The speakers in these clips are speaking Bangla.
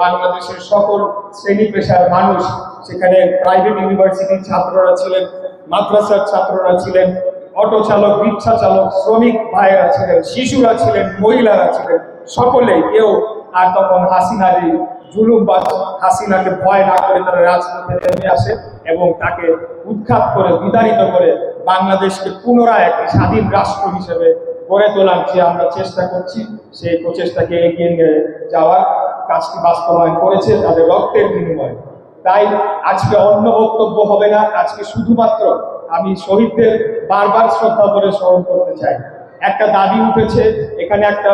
বাংলাদেশের সকল শ্রেণী পেশার মানুষ, সেখানে প্রাইভেট ইউনিভার্সিটির ছাত্ররা ছিলেন, মাদ্রাসার ছাত্ররা ছিলেন, অটো চালক, রিক্সা চালক, শ্রমিক ভাইয়েরা ছিলেন, শিশুরা ছিলেন, মহিলারা ছিলেন, সকলেই। কেউ আর তখন হাসিনার এই জুলুমবাজ হাসিনাকে ভয় না করে তারা রাজপথে নেমে আসে এবং তাকে উৎখাত করে, বিতাড়িত করে বাংলাদেশকে পুনরায় একটি স্বাধীন রাষ্ট্র হিসেবে গড়ে তোলার যে আমরা চেষ্টা করছি, সেই প্রচেষ্টাকে এগিয়ে নিয়ে যাওয়ার কাজটি বাস্তবায়ন করেছে তাদের রক্তের বিনিময়ে। তাই আজকে অন্য বক্তব্য হবে না, আজকে শুধুমাত্র আমি শহীদদের বারবার শ্রদ্ধা করে স্মরণ করতে চাই। একটা দাবি উঠেছে, এখানে একটা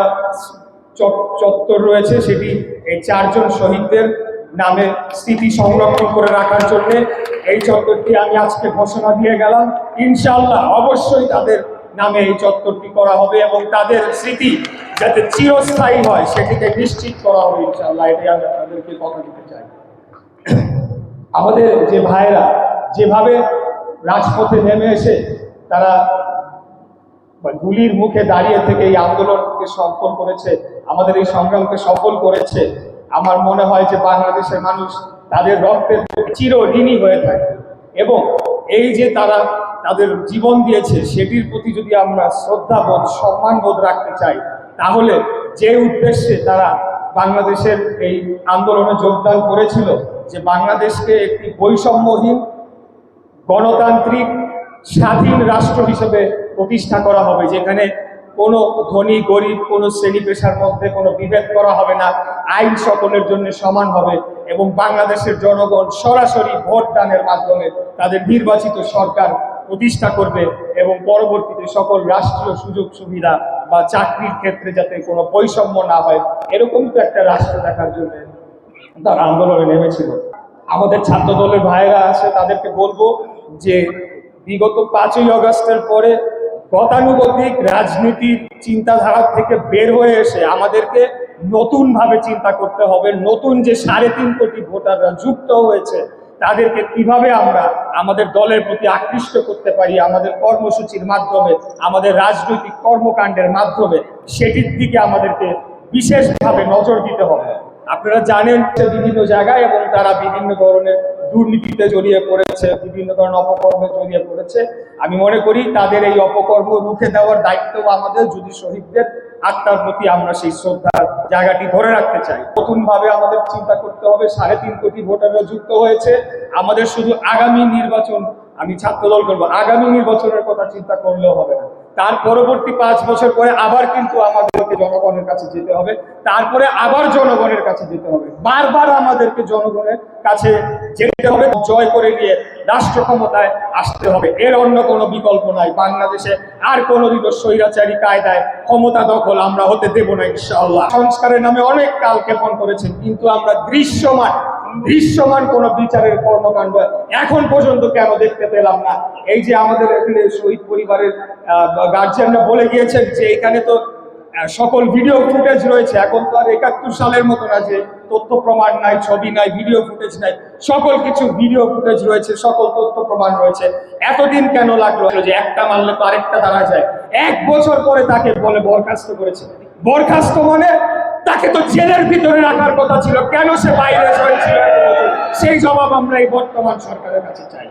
চত্বর রয়েছে, সেটি এই 4 জন শহীদদের নামে স্মৃতি সংরক্ষণ করে রাখার জন্য এই চত্বরটি আমি আজকে ঘোষণা দিয়ে গেলাম। ইনশাআল্লাহ অবশ্যই তাদের নামে এই চত্বরটি করা হবে এবং তাদের স্মৃতি যাতে চিরস্থায়ী হয় সেটিকে নিশ্চিত করা হবে ইনশাআল্লাহ। এটাই আমি আপনাদেরকে কথা দিতে চাই। আমাদের যে ভাইয়েরা যেভাবে রাজপথে নেমে এসে তারা গুলির মুখে দাঁড়িয়ে থেকে এই আন্দোলনকে সফল করেছে, আমাদের এই সংগ্রামকে সফল করেছে, আমার মনে হয় যে বাংলাদেশের মানুষ তাদের রক্তের চিরঋণী হয়ে থাকে এবং এই যে তারা তাদের জীবন দিয়েছে সেটির প্রতি যদি আমরা শ্রদ্ধাবোধ, সম্মানবোধ রাখতে চাই, তাহলে যে উদ্দেশ্যে তারা বাংলাদেশের এই আন্দোলনে যোগদান করেছিল, যে বাংলাদেশকে একটি বৈষম্যহীন গণতান্ত্রিক স্বাধীন রাষ্ট্র হিসেবে প্রতিষ্ঠা করা হবে, যেখানে কোনো ধনী গরিব, কোনো শ্রেণী পেশার মধ্যে কোনো বিভেদ করা হবে না, আইন সকলের জন্য সমান হবে এবং বাংলাদেশের জনগণ সরাসরি ভোট দানের মাধ্যমে তাদের নির্বাচিত সরকার প্রতিষ্ঠা করবে এবং পরবর্তীতে সকল রাষ্ট্রীয় সুযোগ সুবিধা বা চাকরির ক্ষেত্রে যাতে কোনো বৈষম্য না হয়, এরকম তো একটা রাষ্ট্র দেখার জন্য তারা আন্দোলনে নেমেছিল। আমাদের ছাত্র দলের ভাইয়েরা আছে, তাদেরকে বলবো যে বিগত 5ই আগস্টের পরে গতানুগতিক রাজনীতির চিন্তাধারা থেকে বের হয়ে এসে আমাদেরকে নতুনভাবে চিন্তা করতে হবে। নতুন যে 3.5 কোটি ভোটাররা যুক্ত হয়েছে, তাদেরকে কিভাবে আমরা আমাদের দলের প্রতি আকৃষ্ট করতে পারি, আমাদের কর্মসূচির মাধ্যমে, আমাদের রাজনৈতিক কর্মকাণ্ডের মাধ্যমে, সেটির দিকে আমাদেরকে বিশেষভাবে নজর দিতে হবে। আপনারা জানেন যে বিভিন্ন জায়গায় এবং তারা বিভিন্ন ধরনের দুর্নীতিতে জড়িয়ে পড়েছে, বিভিন্ন ধরনের অপকর্মে জড়িয়ে পড়েছে। আমি মনে করি তাদের এই অপকর্ম রুখে দেওয়ার দায়িত্ব আমাদের, যদি শহীদদের আত্মার প্রতি আমরা সেই শ্রদ্ধার জায়গাটি ধরে রাখতে চাই। নতুনভাবে আমাদের চিন্তা করতে হবে। 3.5 কোটি ভোটাররা যুক্ত হয়েছে, আমাদের শুধু আগামী নির্বাচন, আমি ছাত্রদল করবো, আগামী নির্বাচনের কথা চিন্তা করলেও হবে না। তার পরবর্তী 5 বছর পরে আবার কিন্তু আমাদেরকে জনগণের কাছে যেতে হবে, তারপরে আবার জনগণের কাছে যেতে হবে, বারবার আমাদেরকে জনগণের কাছে যেতে হবে, জয় করে নিয়ে রাষ্ট্র ক্ষমতায় আসতে হবে। এর অন্য কোনো বিকল্প নাই। বাংলাদেশে আর কোনোদিনও স্বৈরাচারী কায়দায় ক্ষমতা দখল আমরা হতে দেব না ইনশাআল্লাহ। সংস্কারের নামে অনেক কালক্ষেপণ করেছেন, কিন্তু আমরা দৃশ্যমান কোন বিচারের কর্মকাণ্ড এখন পর্যন্ত কেন দেখতে পেলাম না? এই যে আমাদের এখানে শহীদ পরিবারের গার্জিয়ানরা বলে গিয়েছেন যে এখানে তো সকল ভিডিও ফুটেজ রয়েছে। এখন তো আর 71 সালের মতো না যে তথ্য প্রমাণ নাই, ছবি নাই, ভিডিও ফুটেজ নাই, সকল কিছু ভিডিও ফুটেজ রয়েছে, সকল তথ্য প্রমাণ রয়েছে। এতদিন কেন লাগলো যে একটা মারলে তো আরেকটা দাঁড়া যায়? 1 বছর পরে তাকে বলে বরখাস্ত করেছে। বরখাস্ত মানে তাকে তো জেলের ভিতরে রাখার কথা ছিল, কেন সে বাইরে হয়েছিল? সেই জবাব আমরা এই বর্তমান সরকারের কাছে চাই।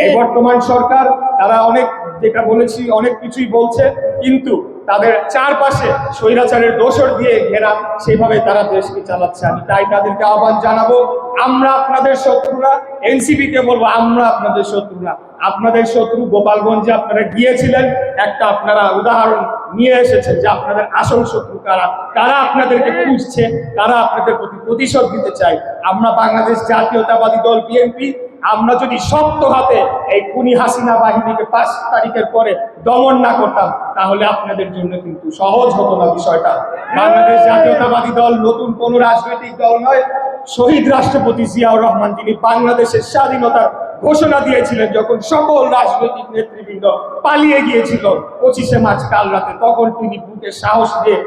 এই বর্তমান সরকার তারা অনেক, যেটা বলেছি, অনেক কিছুই বলছে, কিন্তু তাদের চারপাশে স্বৈরাচারের দোসর দিয়ে ঘেরা, সেইভাবে তারা দেশকে চালাচ্ছে। আমি তাই তাদেরকে আহ্বান জানাবো, আমরা আপনাদের শত্রুরা, এনসিপি-কে বলবো আমরা আপনাদের শত্রুরা। আপনাদের শত্রু গোপালগঞ্জে আপনারা গিয়েছিলেন, একটা আপনারা উদাহরণ নিয়ে এসেছেন যে আপনাদের আসল শত্রু কারা, কারা আপনাদেরকে খুঁজছে, কারা আপনাদের প্রতি প্রতিশোধ দিতে চায়। আমরা বাংলাদেশ জাতীয়তাবাদী দল বিএনপি, আমরা যদি শক্ত হাতে এই খুনি হাসিনা বাহিনীকে 5 তারিখের পরে দমন না করতাম, তাহলে আপনাদের জন্য কিন্তু সহজ হতো না বিষয়টা। বাংলাদেশ জাতীয়তাবাদী দল নতুন কোন রাজনৈতিক দল নয়। শহীদ রাষ্ট্রপতি জিয়াউর রহমান, তিনি বাংলাদেশের স্বাধীনতার ঘোষণা দিয়েছিলেন যখন সকল রাজনৈতিক নেতৃবৃন্দ পালিয়ে গিয়েছিল 25শে মার্চ কাল রাতে, তখন তিনি বুকে সাহস দিয়ে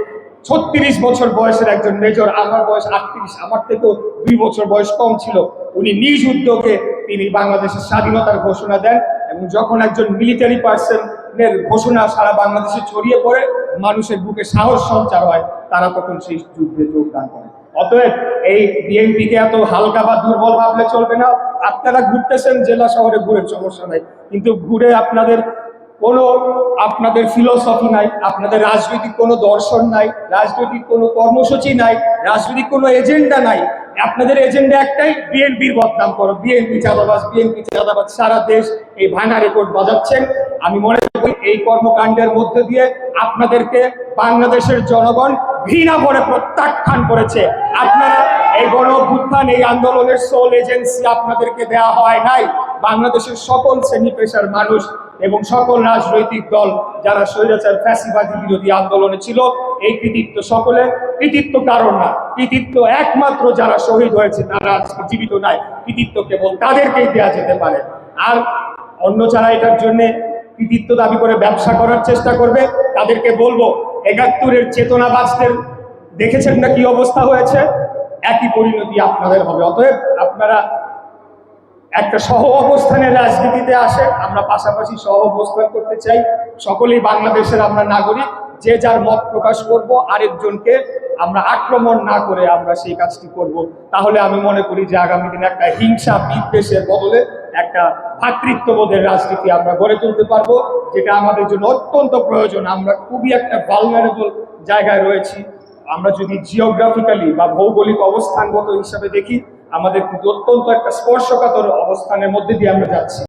36 বছর বয়সের একজন মেজর, আমার বয়স 38, আমার থেকেও 2 বছর বয়স কম ছিল, উনি নিজ উদ্যোগে তিনি বাংলাদেশের স্বাধীনতার ঘোষণা দেন। এবং যখন একজন মিলিটারি পার্সনের ঘোষণা সারা বাংলাদেশে ছড়িয়ে পড়ে, মানুষের বুকে সাহস সঞ্চার হয়, তারা তখন সেই যুদ্ধে যোগদান করে। অতএব এই বিএনপিকে এত হালকা বা দুর্বল ভাবলে চলবে না। আপনারা ঘুরতেছেন জেলা শহরে, ঘুরে সমস্যা নাই, কিন্তু ঘুরে আপনাদের ফিলোসফি নাই, আপনাদের রাজনৈতিক কোনো দর্শন নাই, রাজনৈতিক কোনো কর্মসূচি নাই, রাজনৈতিক কোনো এজেন্ডা নাই। আপনাদের এজেন্ডা একটাই, বিএনপির বদনাম করো, বিএনপি চাঁদাবাজ, বিএনপি চাঁদাবাজ। সারা দেশ এই ভাঙা রেকর্ড বাজাচ্ছেন। আমি মনে করি এই কর্মকাণ্ডের মধ্যে দিয়ে আপনাদেরকে বাংলাদেশের জনগণ ঘৃণা করে প্রত্যাখ্যান করেছে। আপনারা এই গণ অভ্যুত্থান, এই আন্দোলনের সোল এজেন্সি আপনাদেরকে দেওয়া হয় নাই। বাংলাদেশের সকল শ্রেণী পেশার মানুষ এবং সকল রাজনৈতিক দল যারা স্বৈরাচার ফ্যাসিবাদী বিরোধী আন্দোলনে ছিল, এই কৃতিত্ব সকলের, কৃতিত্ব কারণ না, কৃতিত্ব একমাত্র যারা শহীদ হয়েছে তারা আজকে জীবিত নাই, কৃতিত্ব কেবল তাদেরকেই দেওয়া যেতে পারে। আর অন্য যারা এটার জন্য কৃতিত্ব দাবি করে ব্যবসা করার চেষ্টা করবে, তাদেরকে বলবো ৭১-এর চেতনাবাজদের দেখেছেন না কি অবস্থা হয়েছে, একই পরিণতি আপনাদের হবে। অতএব আপনারা একটা সহ অবস্থানের রাজনীতিতে আসে, আমরা পাশাপাশি সহ অবস্থান করতে চাই। সকলেই বাংলাদেশের আমরা নাগরিক, যে যার মত প্রকাশ করব, আরেকজনকে আমরা আক্রমণ না করে আমরা সেই কাজটি করব। তাহলে আমি মনে করি যে আগামী দিনে একটা হিংসা বিদ্বেষের বদলে একটা ভ্রাতৃত্ববোধের রাজনীতি আমরা গড়ে তুলতে পারবো, যেটা আমাদের জন্য অত্যন্ত প্রয়োজন। আমরা খুবই একটা ভালনারেবল জায়গায় রয়েছি। আমরা যদি জিওগ্রাফিক্যালি বা ভৌগোলিক অবস্থানগত হিসাবে দেখি, আমাদের কিন্তু অত্যন্ত একটা স্পর্শকাতর অবস্থানের মধ্যে দিয়ে আমরা যাচ্ছি।